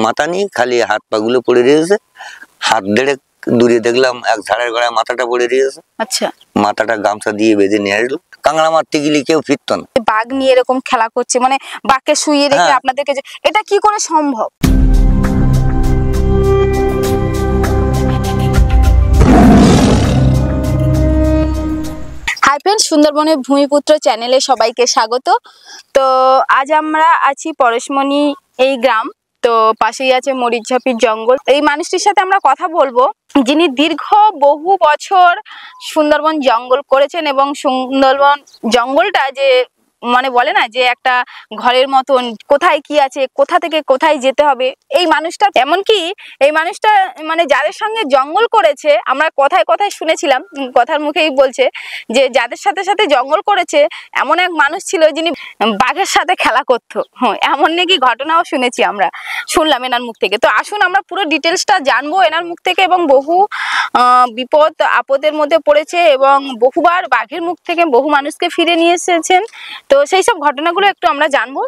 মাথা নেই, খালি হাত পা গুলো পড়ে রয়েছে। হাত দেড়ে দূরে দেখলাম এক ঝাড়ের গোড়ায় মাথাটা পড়ে রয়েছে। আচ্ছা, মাথাটা গামছা দিয়ে বেঁধে নিয়ে আসলো। কাঁকড়া মারতে গেলে কেউ ফিরতো না। বাঘ নিয়ে এরকম খেলা করছে, মানে বাঘকে শুইয়ে রেখে আপনাদেরকে, এটা কি করে সম্ভব? হাই ফ্রেন্ডস, সুন্দরবনের ভূমিপুত্র চ্যানেলে সবাইকে স্বাগত। তো আজ আমরা আছি পরশমণি এই গ্রাম, তো পাশেই আছে মরিচঝাপির জঙ্গল। এই মানুষটির সাথে আমরা কথা বলবো, যিনি দীর্ঘ বহু বছর সুন্দরবন জঙ্গল করেছেন এবং সুন্দরবন জঙ্গলটা যে মানে বলে না যে একটা ঘরের মতন, কোথায় কি আছে, কোথা থেকে কোথায় যেতে হবে, এই মানুষটা এমনকি এই মানুষটা মানে যাদের সঙ্গে জঙ্গল করেছে আমরা কথায় কথায় শুনেছিলাম, কথার মুখেই বলছে যে যাদের সাথে সাথে জঙ্গল করেছে এমন এক মানুষ ছিল যিনি বাঘের সাথে খেলা করতো। এমন নাকি ঘটনাও শুনেছি, আমরা শুনলাম এনার মুখ থেকে। তো আসুন আমরা পুরো ডিটেলসটা জানবো এনার মুখ থেকে, এবং বহু বিপদ আপদের মধ্যে পড়েছে এবং বহুবার বাঘের মুখ থেকে বহু মানুষকে ফিরে নিয়ে এসেছেন। তো সেই সব ঘটনাগুলো একটু আমরা জানবো।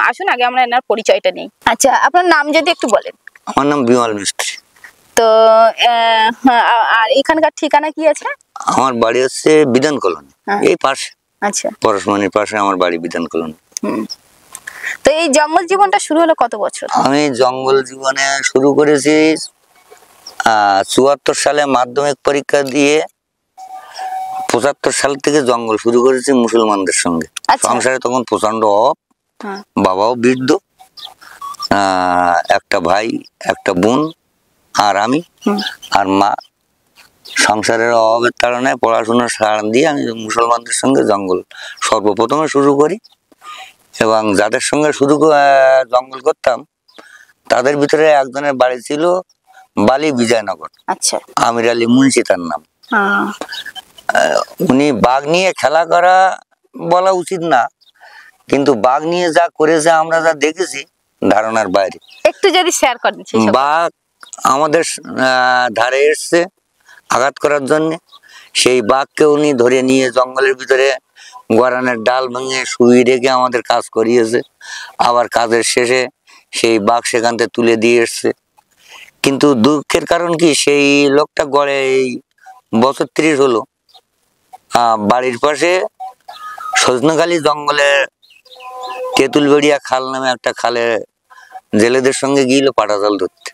আসুন আগে আমরা এনার পরিচয়টা নিই। আচ্ছা, আপনার নাম যদি একটু বলেন। আমার নাম বিমল মিস্ত্রি। তো আর এখানকার ঠিকানা কি আছে? আমার বাড়ি হচ্ছে বিধান কলোনি, এই পাশে। আচ্ছা, পরশমণির পাশে আমার বাড়ি, বিধান কলোনি। তো এই জঙ্গল জীবনটা শুরু হলো কত বছর? আমি জঙ্গল জীবনে শুরু করেছি ৭৪ সালে মাধ্যমিক পরীক্ষা দিয়ে। ৭৫ সাল থেকে জঙ্গল শুরু করেছি মুসলমানদের সঙ্গে। সংসারে তখন প্রচন্ড অভাব, বাবাও বৃদ্ধ, একটা ভাই একটা বোন আর আমি আর মা। সংসারের অভাবের কারণে পড়াশোনা ছাড় দিয়ে আমি মুসলমানদের সঙ্গে জঙ্গল সর্বপ্রথমে শুরু করি। এবং যাদের সঙ্গে শুরু জঙ্গল করতাম তাদের ভিতরে একজনের বাড়ি ছিল বালি বিজয়নগর। আচ্ছা, আমির আলী মুন্সি তার নাম। উনি বাঘ নিয়ে খেলা করা বলা উচিত না, কিন্তু বাঘ নিয়ে যা করেছে আমরা যা দেখেছি ধারণার বাইরে। একটু যদি শেয়ার করেন। বাঘ আমাদের ধারে এসছে আঘাত করার জন্য। সেই বাঘকে উনি ধরে নিয়ে জঙ্গলের ভিতরে গরানের ডাল ভেঙে শুয়ে রেখে আমাদের কাজ করিয়েছে। আবার কাজের শেষে সেই বাঘ সেখান থেকে তুলে দিয়ে এসছে। কিন্তু দুঃখের কারণ কি, সেই লোকটা গড়ে এই বছর ৩০ হলো বাড়ির পাশে সজনাখালী জঙ্গলে তেঁতুলবেড়িয়া খাল নামে একটা খালে জেলেদের সঙ্গে গিয়েছিল পাটা জাল ধরতে।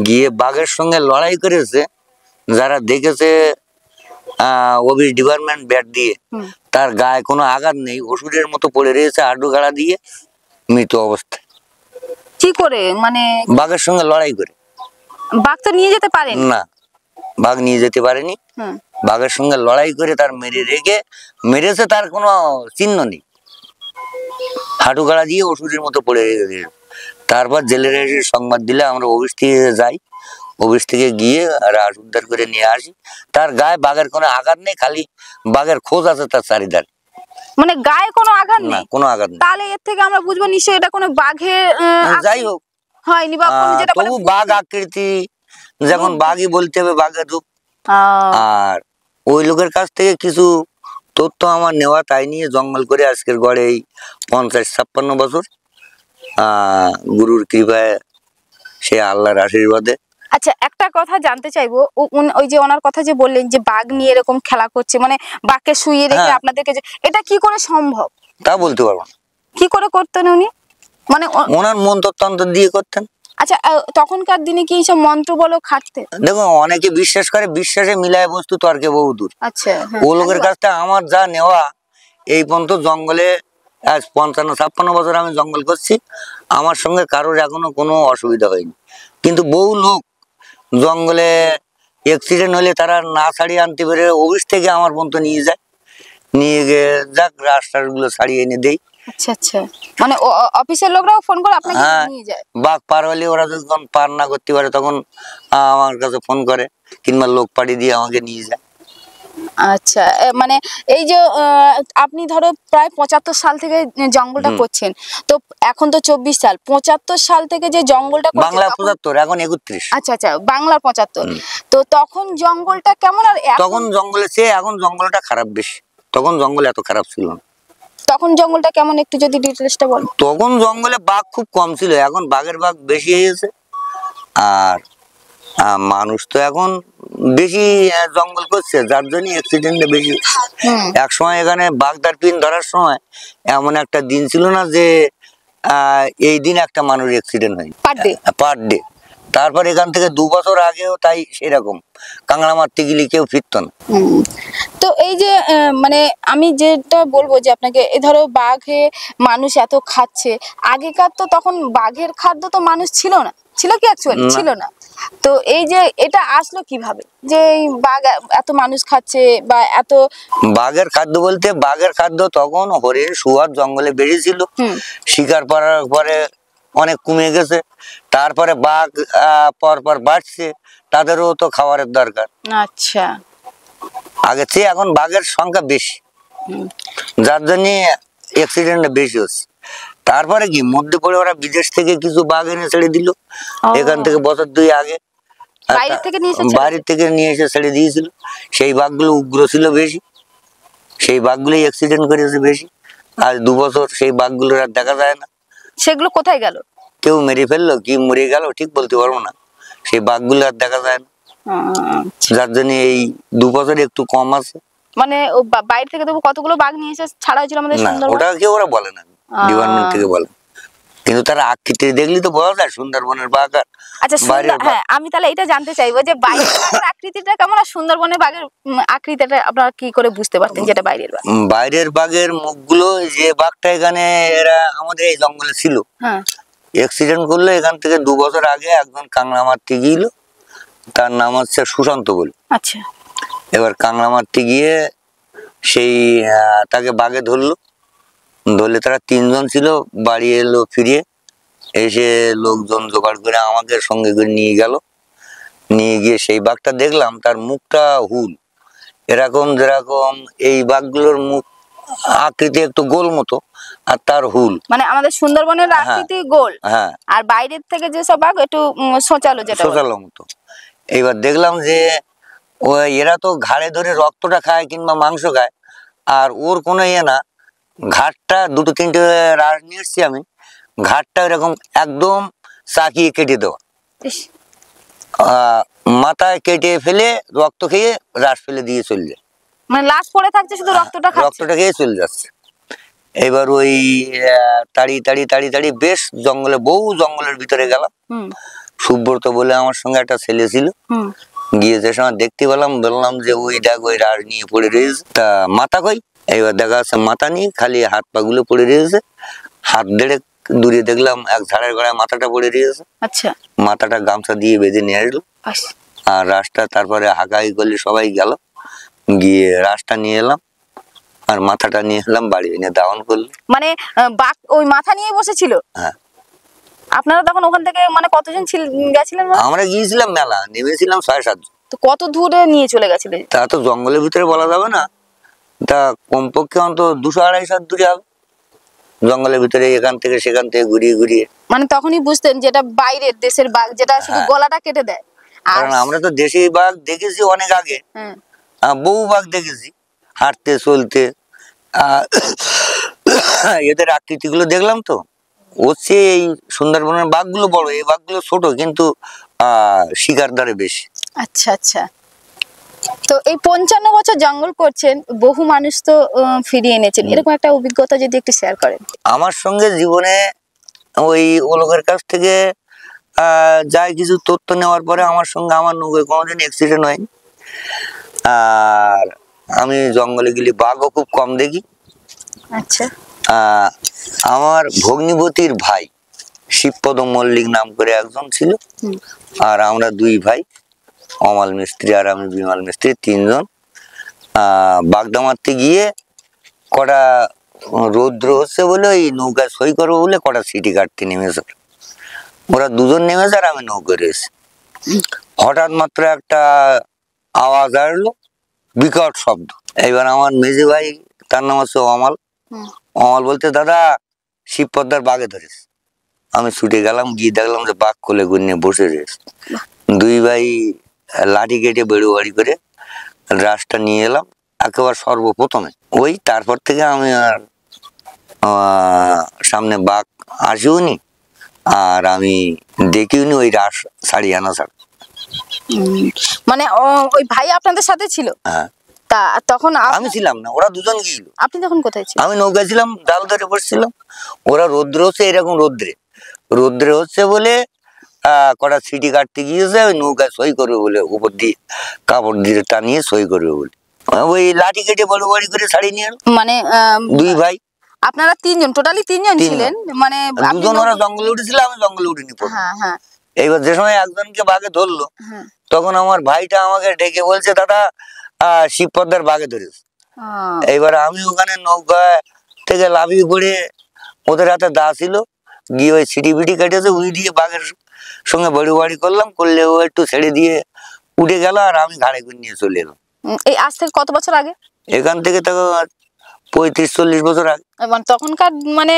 গিয়ে বাঘের সঙ্গে লড়াই করেছে। যারা দেখেছে অফিস ডিপার্টমেন্ট ব্যাট দিয়ে, তার গায়ে কোনো আঘাত নেই, ওষুধের মতো পড়ে রয়েছে হাঁটু গাড়া দিয়ে মৃত অবস্থায়। কি করে মানে বাঘের সঙ্গে লড়াই করে? বাঘ তো নিয়ে যেতে পারে না, বাঘ নিয়ে যেতে পারেনি। বাঘের সঙ্গে লড়াই করে তার মেরে রেখে মেরেছে, তার কোনো চিহ্ন নেই, হাঁটু গাড়া দিয়ে ওষুধের মতো পড়ে রেখে। তারপর জেলেরা এসে সংবাদ দিলে আমরা অফিস থেকে যাই, অফিস থেকে গিয়ে রাস উদ্ধার করে নিয়ে আসি। তার গায়ে বাঘের কোনো আঘাত নেই, খালি বাঘের খোঁজ আছে তার চারিধারে। মানে গায়ে কোনো আঘাত নেই? কোনো আঘাত নেই। তাহলে এর থেকে আমরা বুঝবো নিশ্চয়ই এটা কোনো বাঘের, যাই হোক হয়নি বা যেটা তবু বাঘ আকৃতি, যখন বাঘই বলতে হবে বাঘের রূপ। আর ওই লোকের কাছ থেকে কিছু তথ্য আমার নেওয়া, তাই নিয়ে জঙ্গল করে আজকের গড়ে এই ৫০-৫৬ বছর গুরুর কৃপায়, সে আল্লাহর আশীর্বাদে। আচ্ছা, একটা কথা জানতে চাইবো, ওই যে ওনার কথা যে বললেন যে বাঘ নিয়ে এরকম খেলা করছে, মানে বাঘকে শুইয়ে রেখে আপনাদেরকে, এটা কি করে সম্ভব? তা বলতে পারবো না। কি করে করতেন উনি? মানে ওনার মন্ত্রতন্ত্র দিয়ে করতেন। আচ্ছা, তখনকার দিনে কি এইসব মন্ত্র বলো খাটতে? দেখো অনেকে বিশ্বাস করে, বিশ্বাসে মিলায় বস্তু তর্কে বহুদূর। আচ্ছা, ও লোকের কাছ থেকে আমার যা নেওয়া, এই পর্যন্ত জঙ্গলে আজ ৫৫-৫৬ বছর আমি জঙ্গল করছি, আমার সঙ্গে কারোর এখনো কোনো অসুবিধা হয়নি। কিন্তু বহু লোক জঙ্গলে অ্যাক্সিডেন্ট হলে তারা না ছাড়িয়ে আনতে পেরে অফিস থেকে আমার পর্যন্ত নিয়ে যায়, নিয়ে গিয়ে যাক রাস্তাগুলো ছাড়িয়ে এনে দেই। আচ্ছা আচ্ছা, মানে অফিসের লোকরাও ফোন করে আপনাকে নিয়ে যায়? বাঘ পার হলে ওরা যখন পার না করতে পারে তখন আমার কাছে ফোন করে, কিংবা লোক পাঠিয়ে দিয়ে আমাকে নিয়ে যায়। আচ্ছা, মানে এই যে আপনি ধরো প্রায় ৭৫ সাল থেকে জঙ্গলটা করছেন, তো এখন তো ২৪ সাল, ৭৫ সাল থেকে যে জঙ্গলটা করছেন, বাংলা ৭৫, এখন ৩১। আচ্ছা আচ্ছা, বাংলা ৭৫। তো তখন জঙ্গলটা কেমন? আর তখন জঙ্গলের চেয়ে এখন জঙ্গলটা খারাপ বেশি, তখন জঙ্গল এত খারাপ ছিল না। তখন জঙ্গলটা কেমন একটু যদি ডিটেলসটা বল। তখন জঙ্গলে বাঘ খুব কম ছিল, এখন বাঘের বাঘ বেশি হয়েছে। আর মানুষ তো এখন বেশি জঙ্গল করছে, যার জন্য অ্যাক্সিডেন্টটা বেশি। এক সময় এখানে বাগদার পিন ধরার সময় এমন একটা দিন ছিল না যে এই দিন একটা মানুষ অ্যাক্সিডেন্ট হয় পার ডে। তারপর এখান থেকে 2 বছর আগেও তাই সেরকম কাংড়া মারতে গেলে কেউ ফিরত না। তো এই যে মানে আমি যেটা বলবো যে আপনাকে, এই ধরো বাঘে মানুষ এত খাচ্ছে, আগেকার তো তখন বাঘের খাদ্য তো মানুষ ছিল না, ছিল কি অ্যাকচুয়ালি ছিল না। তো এই যে এটা আসলো কিভাবে যে এই বাঘ এত মানুষ খাচ্ছে বা এত? বাঘের খাদ্য বলতে বাঘের খাদ্য তখন হরিণ শুয়ার জঙ্গলে বেরিয়েছিল, শিকার করার পরে অনেক কমে গেছে। তারপরে বাঘ পরপর বাড়ছে, তাদেরও তো খাবারের দরকার। আচ্ছা, আগের চেয়ে এখন বাঘের সংখ্যা বেশি, যার জন্য অ্যাক্সিডেন্ট বেশি হচ্ছে। তারপরে কি মধ্যে পড়ে ওরা বিদেশ থেকে কিছু বাঘ এনে ছেড়ে দিল, এখান থেকে বছর 2 আগে বাইরের থেকে নিয়ে এসে ছেড়ে দিয়েছিল। সেই বাঘগুলো উগ্র ছিল বেশি, সেই বাঘগুলোই অ্যাক্সিডেন্ট করেছে বেশি। আজ 2 বছর সেই বাঘগুলোর আর দেখা যায় না। সেগুলো কোথায় গেল? কেউ মেরে ফেললো কি মরে গেল ঠিক বলতে পারবো না, সেই বাঘগুলো আর দেখা যায় না, যার জন্য এই 2 বছর একটু কম আছে। মানে বাইরে থেকে তবু কতগুলো বাঘ নিয়ে এসে ছাড়া হয়েছিল আমাদের সুন্দরবন? ওটা কেউ ওরা বলে না, ডিপার্টমেন্ট থেকে বলে, কিন্তু তারা আকৃতি দেখলি তো বোঝা যায় সুন্দরবনের বাঘ আর বাইরের বাঘ। হ্যাঁ, আমি তাহলে এটা জানতে চাইবো যে বাইরের বাঘের আকৃতিটা কেমন আর সুন্দরবনের বাঘের আকৃতিটা আপনারা কি করে বুঝতে পারতেন যেটা বাইরের বাঘ? বাইরের বাঘের মুখগুলো, যে বাঘটা এখানে এরা আমাদের এই জঙ্গলে ছিল, অ্যাক্সিডেন্ট করলো এখান থেকে 2 বছর আগে একজন কাংড়া মারতে গিয়েছিল, তার নাম হচ্ছে সুশান্ত বলে। আচ্ছা, এবার কাংড়া মারতে গিয়ে সেই তাকে বাঘে ধরলো, ধরলে তারা 3 জন ছিল, বাড়ি এলো ফিরিয়ে এসে লোকজন জোগাড় করে আমাকে সঙ্গে করে নিয়ে গেল। নিয়ে গিয়ে সেই বাঘটা দেখলাম, তার মুখটা হুল, এরকম যেরকম এই বাঘগুলোর মুখ আকৃতি একটু গোল মতো, আর তার হুল মানে আমাদের সুন্দরবনের আকৃতি গোল, হ্যাঁ, আর বাইরের থেকে যে সব বাঘ একটু সোচালো, যেটা সোচালো মতো। এইবার দেখলাম যে এরা তো ঘাড়ে ধরে রক্তটা খায় কিংবা মাংস খায়, আর ওর কোনো না, ঘাটটা 2-3টে রাস নিয়ে এসছি আমি, ঘাটটা এরকম একদম চাকিয়ে কেটে দেওয়া, মাথায় কেটে ফেলে রক্ত খেয়ে রাস ফেলে দিয়ে চলে যায়, মানে লাশ পড়ে থাকছে, শুধু রক্তটা খেয়ে চলে যাচ্ছে। এবার ওই তাড়ি বেশ জঙ্গলে, বহু জঙ্গলের ভিতরে গেলাম। সুব্রত বলে আমার সঙ্গে একটা ছেলে ছিল, গিয়ে যে সময় দেখতে পেলাম, বললাম যে ওই দেখ ওই রাস নিয়ে পড়ে রয়েছে, তা মাথা কই? এবার দেখা যাচ্ছে মাথা নিয়ে খালি হাত পা গুলো পড়ে রয়েছে, হাত দেড়ে দূরে দেখলাম এক ঝাড়ের গোড়ায় মাথাটা পড়ে রয়েছে। আচ্ছা, মাথাটা গামছা দিয়ে বেঁধে নিয়ে আসলো, আর রাসটা তারপরে হাঁকাহাঁকি করলে সবাই গেল, গিয়ে রাসটা নিয়ে এলাম আর মাথাটা নিয়ে এলাম বাড়ি এনে দাহন করলো। মানে বাঘ ওই মাথা নিয়ে বসেছিল? হ্যাঁ। আপনারা তখন ওখান থেকে মানে কতজন গেছিলেন? আমরা গিয়েছিলাম মেলা, নেমেছিলাম 6-7 জন। তো কত দূরে নিয়ে চলে গেছিলেন? তা তো জঙ্গলের ভিতরে বলা যাবে না, তা কমপক্ষে অন্তত 200-250 হাত দূরে হবে, জঙ্গলের ভিতরে এখান থেকে সেখান থেকে ঘুরিয়ে ঘুরিয়ে। মানে তখনই বুঝতেন যেটা বাইরের দেশের বাঘ, যেটা শুধু গলাটা কেটে দেয়। কারণ আমরা তো দেশি বাঘ দেখেছি অনেক আগে, বহু বাঘ দেখেছি হাঁটতে চলতে, এদের আকৃতি গুলো দেখলাম তো। হচ্ছে এই সুন্দরবনের বাঘগুলো বড়, এই বাঘগুলো ছোট, কিন্তু শিকার ধরে বেশি। আচ্ছা আচ্ছা। তো এই 55 বছর জঙ্গল করছেন, বহু মানুষ তো ফিরিয়ে এনেছেন, এরকম একটা অভিজ্ঞতা যদি একটু শেয়ার করেন। আমার সঙ্গে জীবনে ওই লোকের কাছ থেকে যাই কিছু তথ্য নেওয়ার পরে আমার সঙ্গে আমার নৌকায় কোনোদিন অ্যাক্সিডেন্ট হয়নি। আর আমি জঙ্গলে গেলে বাঘও খুব কম দেখি। আচ্ছা, আমার ভগ্নিপতির ভাই শিবপদ মল্লিক নাম করে একজন ছিল, আর আমরা 2 ভাই, অমাল মিস্ত্রি আর আমি বিমাল মিস্ত্রি, 3 জন বাগদা মারতে গিয়ে কটা রৌদ্র হচ্ছে বলে ওই নৌকায় সই করবো বলে কটা সিটি কাটতে নেমেছে, ওরা 2 জন নেমেছে আর আমি নৌকা রয়েছে। হঠাৎ মাত্র একটা আওয়াজ আসলো, বিকট শব্দ। এবার আমার মেজে ভাই, তার নাম হচ্ছে অমাল, অমাল বলতে দাদা শিবপদ্মার বাঘে ধরেছে। আমি ছুটে গেলাম, গিয়ে দেখলাম যে বাঘ কোলে করে নিয়ে বসে রয়েছে। 2 ভাই লাঠি কেটে বেড়ু বাড়ি করে রাসটা নিয়ে এলাম একেবারে সর্বপ্রথমে। ওই তারপর থেকে আমি আর সামনে বাঘ আসেও নি, আর আমি দেখিও নি ওই রাস শাড়ি আনা ছাড়া। মানে ওই ভাই আপনাদের সাথে ছিল? হ্যাঁ, তা তখন আমি ছিলাম না, ওরা দুজন গিয়েছিল। আপনি তখন কোথায় ছিলেন? আমি নৌকা ছিলাম, ডাল ধরে বসছিলাম। ওরা রৌদ্র হচ্ছে, এরকম রৌদ্রে হচ্ছে বলে কটা সিটি কাটতে গিয়েছে, ওই নৌকায় সই করবে বলে, উপর দিয়ে কাপড় দিয়ে টানিয়ে সই করবে বলে ওই লাঠি কেটে বড় বাড়ি করে শাড়ি নিয়ে এলো। মানে দুই ভাই, আপনারা তিনজন, টোটালি তিনজন ছিলেন? মানে দুজন ওরা জঙ্গলে উঠেছিল, আমি জঙ্গলে উঠিনি। হ্যাঁ হ্যাঁ। এইবার যে সময় একজনকে বাঘে ধরলো, হ্যাঁ। তখন আমার ভাইটা আমাকে ডেকে বলছে, দাদা শিবপদ্মার বাঘে ধরেছে। এইবার আমি ওখানে নৌকা থেকে লাফিয়ে পড়ে, ওদের হাতে দা ছিল, গিয়ে ওই সিটি বিটি কেটেছে, উই দিয়ে বাঘের সঙ্গে বাড়ি করলাম, করলে ও একটু ছেড়ে দিয়ে উঠে গেল, আর আমি ঘাড়ে করে নিয়ে চলে এলাম। এই আজ থেকে কত বছর আগে? এখান থেকে তো 35-40 বছর আগে। তখনকার মানে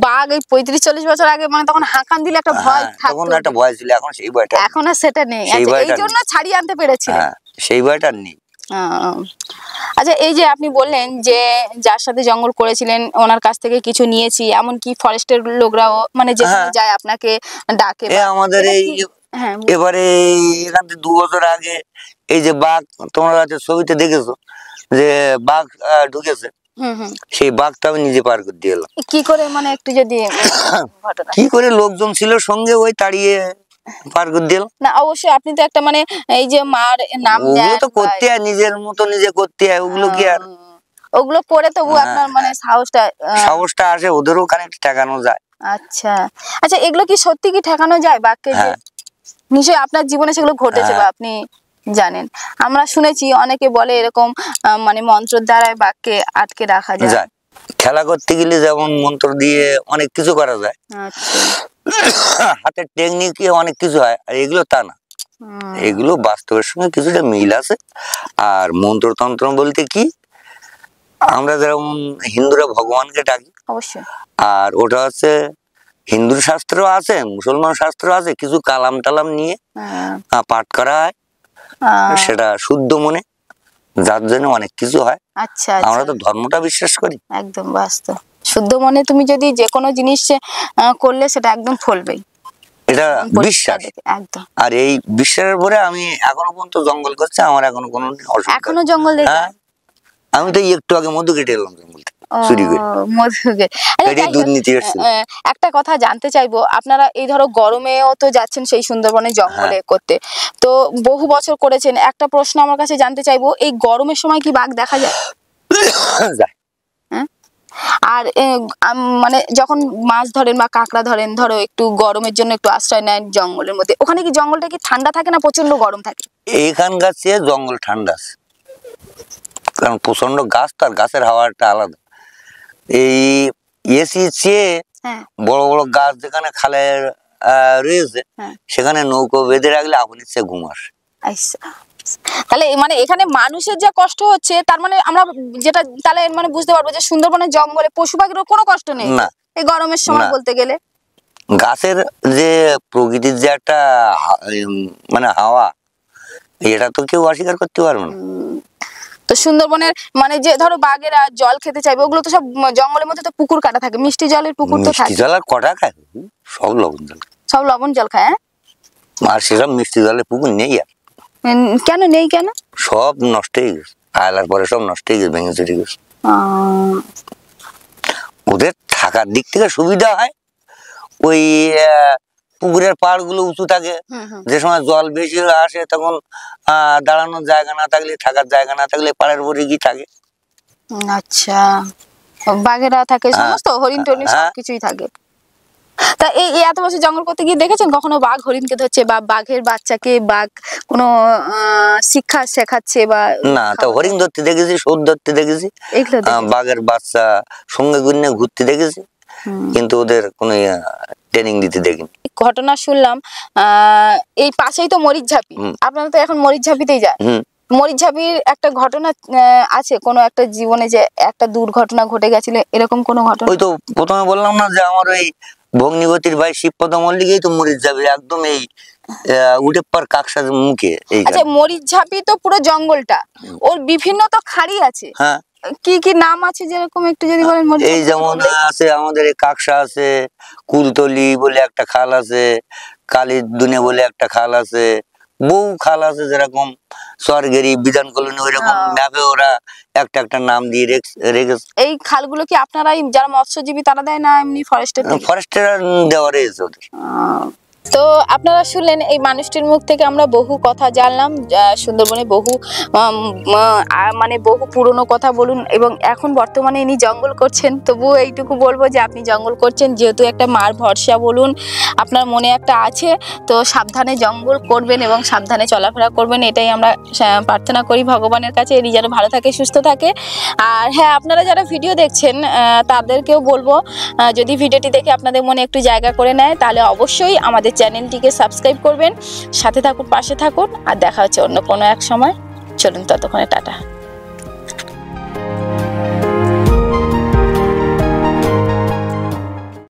বাঘ এই 35-40 বছর আগে, মানে তখন হাঁকান দিলে একটা ভয় থাকতো। তখন একটা ভয় ছিল, এখন সেই ভয়টা, এখন আর সেটা নেই। এই জন্য ছাড়িয়ে আনতে পেরেছিলেন। হ্যাঁ, সেই ভয়টা নেই। আচ্ছা, এই যে আপনি বললেন যে যার সাথে জঙ্গল করেছিলেন ওনার কাছ থেকে কিছু নিয়েছি, এমনকি ফরেস্টের লোকরাও মানে যেখানে যায় আপনাকে ডাকে? আমাদের এই এবারে এখান থেকে 2 বছর আগে এই যে বাঘ, তোমরা হয়তো ছবিতে দেখেছো যে বাঘ ঢুকেছে, সেই বাঘটা আমি নিজে পার করে দিয়ে এলাম। কি করে, মানে একটু যদি ঘটনা। কি করে, লোকজন ছিল সঙ্গে, ওই তাড়িয়ে পার করে দিলাম। না অবশ্যই, আপনি তো একটা মানে এই যে মার নাম ওগুলো তো করতে হয়, নিজের মতো নিজে করতে হয়, ওগুলো কি আর ওগুলো করে তবু আপনার মানে সাহসটা আসে, ওদেরও খানিকটা ঠেকানো যায়। আচ্ছা আচ্ছা, এগুলো কি সত্যি কি ঠেকানো যায় বাঘকে? নিশ্চয়ই আপনার জীবনে সেগুলো ঘটেছে বা আপনি জানেন। আমরা শুনেছি অনেকে বলে এরকম মানে মন্ত্রের দ্বারা বাঘকে আটকে রাখা যায়। খেলা করতে গেলে যেমন মন্ত্র দিয়ে অনেক কিছু করা যায়, হাতের টেকনিকে অনেক কিছু হয়, আর এগুলো তা না। এগুলো বাস্তবের সঙ্গে কিছুটা মিল আছে। আর মন্ত্রতন্ত্র বলতে কি, আমরা যেমন হিন্দুরা ভগবানকে ডাকি, অবশ্যই, আর ওটা হচ্ছে হিন্দু শাস্ত্র আছে, মুসলমান শাস্ত্র আছে, কিছু কালাম টালাম নিয়ে পাঠ করা হয়, সেটা শুদ্ধ মনে, যার জন্য অনেক কিছু হয়। আচ্ছা, আমরা তো ধর্মটা বিশ্বাস করি, একদম বাস্তব শুদ্ধ মনে। তুমি যদি যে কোনো জিনিস করলে সেটা একদম ফলবেই, এটা বিশ্বাস একদম। আর এই বিশ্বাসের পরে আমি এখনো পর্যন্ত জঙ্গল করছি, আমার এখনো কোনো অসুবিধা, এখনো জঙ্গল দেখি। আমি তো একটু আগে মধু কেটে এলাম জঙ্গল থেকে, চুরি করে মধু কেটে। দুর্নীতি আসছে। একটা কথা জানতে চাইবো, আপনারা এই ধরো গরমেও তো যাচ্ছেন সেই সুন্দরবনে জঙ্গলে করতে, তো বহু বছর করেছেন। একটা প্রশ্ন আমার কাছে জানতে চাইবো, এই গরমের সময় কি বাঘ দেখা যায়? যায়। আর মানে যখন মাছ ধরেন বা কাঁকড়া ধরেন, ধরো একটু গরমের জন্য একটু আশ্রয় নেন জঙ্গলের মধ্যে, ওখানে কি জঙ্গলটা কি ঠান্ডা থাকে না প্রচন্ড গরম থাকে? এখানকার চেয়ে জঙ্গল ঠান্ডা আছে, কারণ প্রচন্ড গাছ, তার গাছের হাওয়াটা আলাদা। এই এসি চেয়ে বড় বড় গাছ যেখানে খালে রয়েছে, সেখানে নৌকো বেঁধে রাখলে আপনি সে ঘুম আসে। তাহলে মানে এখানে মানুষের যা কষ্ট হচ্ছে, তার মানে আমরা যেটা তাহলে মানে বুঝতে পারবো যে সুন্দরবনের জঙ্গলে পশু পাখিরও কোনো কষ্ট নেই না এই গরমের সময় বলতে গেলে। গাছের যে প্রকৃতির যে একটা মানে হাওয়া, এটা তো কেউ অস্বীকার করতে পারবে না। তো সুন্দরবনের মানে যে ধরো বাঘেরা জল খেতে চাইবে, ওগুলো তো সব জঙ্গলের মধ্যে তো পুকুর কাটা থাকে, মিষ্টি জলের পুকুর তো থাকে। মিষ্টি জল আর কটা খায়, সব লবণ জল, সব লবণ জল খায়। আর সেসব মিষ্টি জলের পুকুর নেই। আর কেন নেই? কেন? সব নষ্ট হয়ে গেছে, আয়লার পরে সব নষ্ট হয়ে গেছে, ভেঙে চুরে গেছে। ওদের থাকার দিক থেকে সুবিধা হয়, ওই পুকুরের পাড় গুলো উঁচু থাকে, যে সময় জল বেশি আসে তখন দাঁড়ানোর জায়গা না থাকলে, থাকার জায়গা না থাকলে পাড়ের উপরে গিয়ে থাকে। আচ্ছা, বাঘেরা থাকে, সমস্ত হরিণ টরিণ সবকিছুই থাকে। তা এই এত বছর জঙ্গল করতে গিয়ে দেখেছেন কখনো বাঘ হরিণকে ধরছে বা বাঘের বাচ্চাকে বাঘ কোনো শিক্ষা শেখাচ্ছে? বা না, তো হরিণ ধরতে দেখেছি, সোদ ধরতে দেখেছি, বাঘের বাচ্চা সঙ্গে গুনে ঘুরতে দেখেছি, কিন্তু ওদের কোনো ট্রেনিং দিতে দেখিনি। ঘটনা শুনলাম এই পাশেই তো মরিচঝাপি, আপনারা তো এখন মরিচঝাপিতেই যান। মরিচঝাপির একটা ঘটনা আছে কোনো একটা জীবনে, যে একটা দুর্ঘটনা ঘটে গেছিল, এরকম কোনো ঘটনা? ওই তো প্রথমে বললাম না যে আমার ওই ভগ্নিপতির ভাই শিবপদ মল্লিকই তো মরিচঝাপি, একদম এই উঠে পর কাকসার মুখে। আচ্ছা, মরিচঝাপি তো পুরো জঙ্গলটা, ওর বিভিন্ন তো খাড়ি আছে, কি কি নাম আছে যেরকম একটু যদি বলেন এই যেমন আছে আমাদের এই কাকসা আছে, কুলতলি বলে একটা খাল আছে, কালীদুনে বলে একটা খাল আছে, বহু খাল আছে যেরকম স্বর্গেরি বিধান কলোনি ওইরকম ম্যাপে ওরা একটা একটা নাম দিয়ে রেখেছে। এই খালগুলো কি আপনারাই যারা মৎস্যজীবী তারা দেয় না এমনি ফরেস্টের দেওয়া রয়েছে ওদের। তো আপনারা শুনলেন এই মানুষটির মুখ থেকে আমরা বহু কথা জানলাম, সুন্দরবনে বহু মানে বহু পুরনো কথা বলুন, এবং এখন বর্তমানে ইনি জঙ্গল করছেন। তবুও এইটুকু বলবো যে আপনি জঙ্গল করছেন যেহেতু একটা মার ভরসা বলুন আপনার মনে একটা আছে, তো সাবধানে জঙ্গল করবেন এবং সাবধানে চলাফেরা করবেন, এটাই আমরা প্রার্থনা করি ভগবানের কাছে, এরই যেন ভালো থাকে সুস্থ থাকে। আর হ্যাঁ, আপনারা যারা ভিডিও দেখছেন তাদেরকেও বলবো যদি ভিডিওটি দেখে আপনাদের মনে একটু জায়গা করে নেয় তাহলে অবশ্যই আমাদের চ্যানেলটিকে সাবস্ক্রাইব করবেন, সাথে থাকুন, পাশে থাকুন, আর দেখা হচ্ছে অন্য কোনো এক সময়। চলুন ততক্ষণে টাটা।